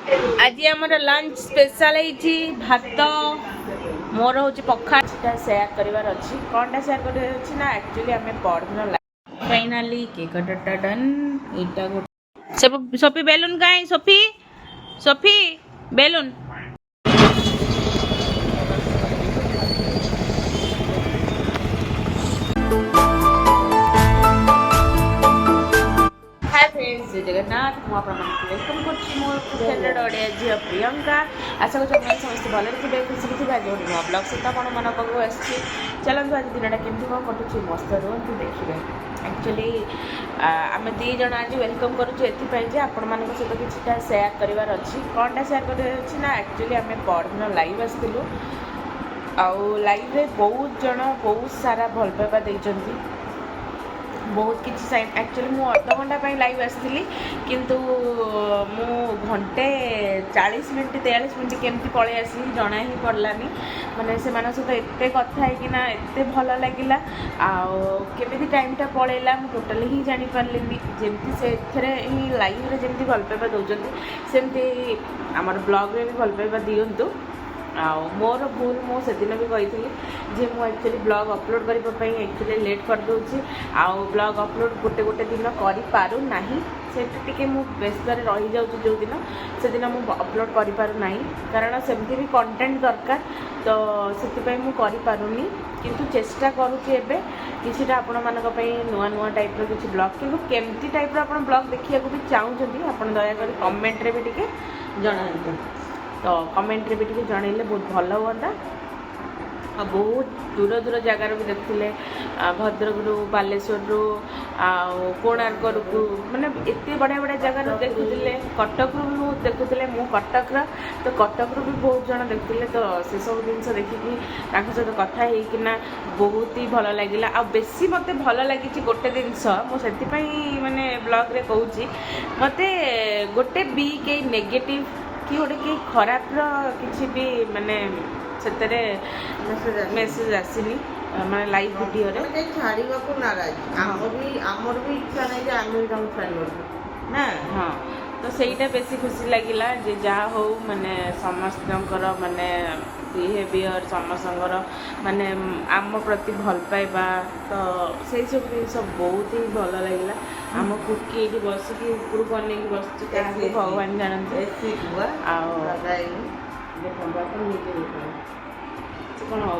आज आमर lunch special भात मोर हूँ पखा सेयार करार अच्छी कौनटा सेयार कर ना एक्चुअली आम पढ़न फाइनाली केक कटा डन एटा गोटे सोफी बेलून कहीं सोफी सोफी बेलून जय जगन्नाथ मुझे वेलकम करिया झील प्रियंका आशा करें समस्त भले थे खुशी थे आज गोटे नुआ ब्लग सहित आप मन पाक आसी चलते आज दिन केमती कौन कटुच्छे मस्त रुहतु देखिए एक्चुअली आम दीज आज वेलकम करुचे आपण मान सहित कि सेयार करार अच्छी कौनटा सेयार कर ना एक्चुअली आम पढ़न लाइव आसलु आउ लाइव रे बहुत जन बहुत सारा भल पाइबा देइचंती बहुत किसी एक्चुअली मु अध घंटा लाइव आसती किंतु मु घंटे 40 मिनट 43 मिनट केमती पलि आसी जना ही पड़लानी माने से मानक सहित एते कथा है एते भल लगिला आमी टाइमटा पलैला मु टोटाली ही जानी पारलिनी जमती से ही लाइव रे जमती भल पाइबा दउचंती सेमती आमर ब्लॉग रे भी भल पाइबा दियंतु मोर भूल मुझे दिन भी कही जे मु एक्चुअली ब्लॉग अपलोड करने एक्चुअली लेट कर दूसरी आउ ब्लॉग अपलोड गोटे गोटे दिन करना से व्यस्त रही जाऊँ जो दिन से दिन मुझे अपलोड करूँ कारण सेमती भी कंटेंट दरकार तो से मुझे किंतु चेष्टा करुँचे किसी आपण मान नुआ नुआ टाइप किसी ब्लॉग किंतु केमती टाइप आप ब्लॉग देखा भी चाहूँगी आप दयाकोरी कमेंट रे भी टे जनाते तो कमेंट रे भी टे जनइले बहुत भल हुआ बहुत दूर दूर जगार भी देखते भद्रक रु बालेश्वर रु कोणार्क रु माने एत बढ़िया बढ़िया जगार देखुले कटक रु देखुले मु कटक तो कटक रु भी बहुत जन देखते तो से सब जिन देखिकी सहित कथा होना बहुत ही भल लगे आ बेसी मत भल लगी गोटे जिनस मुझे माने ब्लॉग रे कहूँ मत गोटे भी कई नेगेटिव कि गोटे कई खराब किसी भी माने से मेसेज आसनी माने लाइव वीडियो रे छाड़वा को नाराज आमर भी इच्छा नहीं जे आम भी छाड़ ना हाँ तो सहीटा बेसी खुशी लगिला जे जहाँ हो माने समस्तंकर माने बिहेवियर समस्तंकर माने आम प्रति भल पाइबा तो से सब जिन बहुत ही भल लगिला आम कुकी ये बसिकी ऊपर को अनेक बस भगवान जानते कौन हो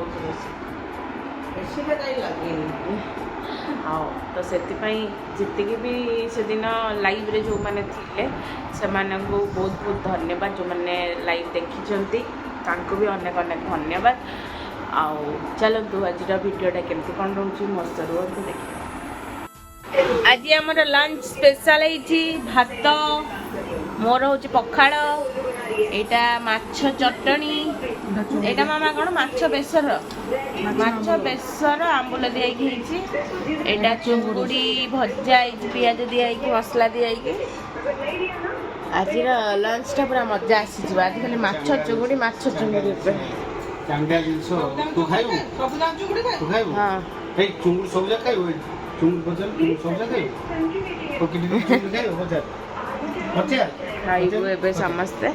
तो से जी भी से दिन लाइव रे जो मैंने थे से बहुत बहुत धन्यवाद जो मैंने लाइव देखी भी अनेक अनेक धन्यवाद आउ चलतु आज वीडियोटा केमती कौन रोचे मस्त रुहतु देखिए आज आमर लंच स्पेशल भात मोर हूँ पखाड़ एटा माछ चटनी एटा मामा कौन माछ बेसर आंबुल दिखाई एटा चुंगुड़ी भजा पियाज दिखाई मसला दिखाई आज लंचटा पूरा मजा आसी आज खाली माछ चुंगुड़ी खाइबू ए समस्ते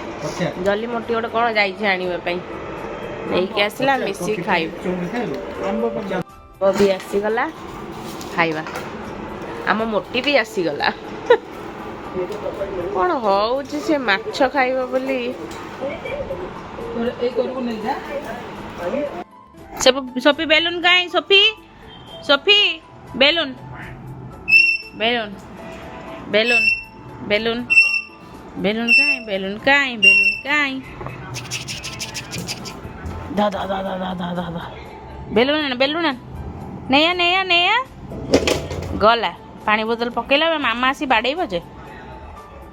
जली मोटी गोटे कौन जाके आसला मिसी खाइबू भी आसीगला खाइबा आम मोटी भी आसीगला कौन हो से माछ खाइबा बोली सोफी बेलून कहीं Sophie Sophie balloon balloon balloon balloon balloon कहीं दा दा दा दा दा दा दा दा बेलून नहीं गला पानी बोतल पकेला मामा आसी बाड़े बजे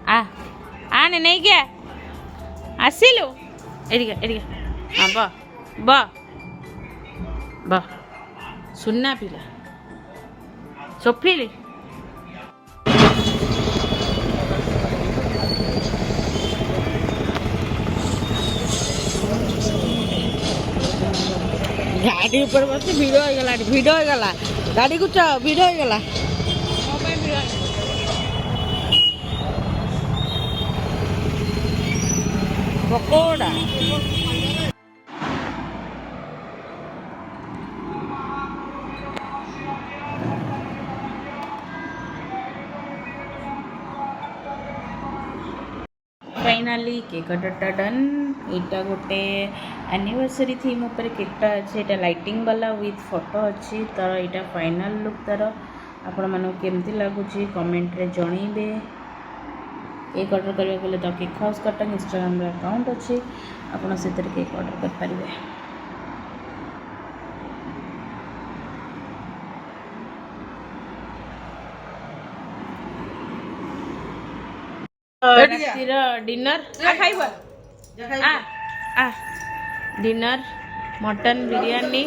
आने नहीं क्या आसिलु हाँ ब सुनना पिला सोफी गाड़ी ऊपर बस भिड़ हो गला गाड़ी को भिड़ हो गला ପକୋଡ଼ା फाइनाली केक कटरटा डन एटा गोटे एनिवर्सरी थीम ऊपर केकटा अच्छे एटा लाइटिंग वाला विथ फोटो अच्छी तर एटा फाइनल लुक तार आपण मानक केमती लगुच कमेंट रे जणैबे केक ऑर्डर करबा गले तो केक हाउस कटन इंस्टाग्राम रे अकाउंट अच्छी आपण से केक ऑर्डर कर पारिबे। ରାତିର ଡିନର ଖାଇବ ଡିନର ମଟନ ବିରିୟାନୀ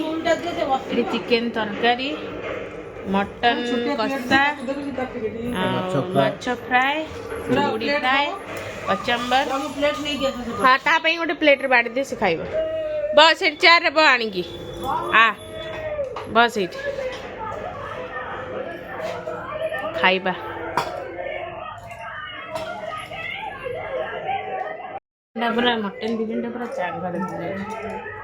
ଚିକେନ ତରକାରୀ ମଟନ କଷା ମାଛ ଫ୍ରାଏ ଚିଙ୍ଗୁଡ଼ି ଫ୍ରାଏ କଚମ୍ବର ହଁ ତା ପାଇଁ ଗୋଟେ ପ୍ଲେଟ୍ରେ ବାଡ଼ି ଦିଏ ସେ ଖାଇବ ବସ୍ ସେଇଠି ଚେୟାରରେ ବ ଆଣିକି ବସ୍ ସେଇଠି ଖାଇବା ପୁରା ମଟନ ବିରିୟାନୀଟା ପୁରା ଚାଙ୍ଗା ଦେଖାଯାଉଛି।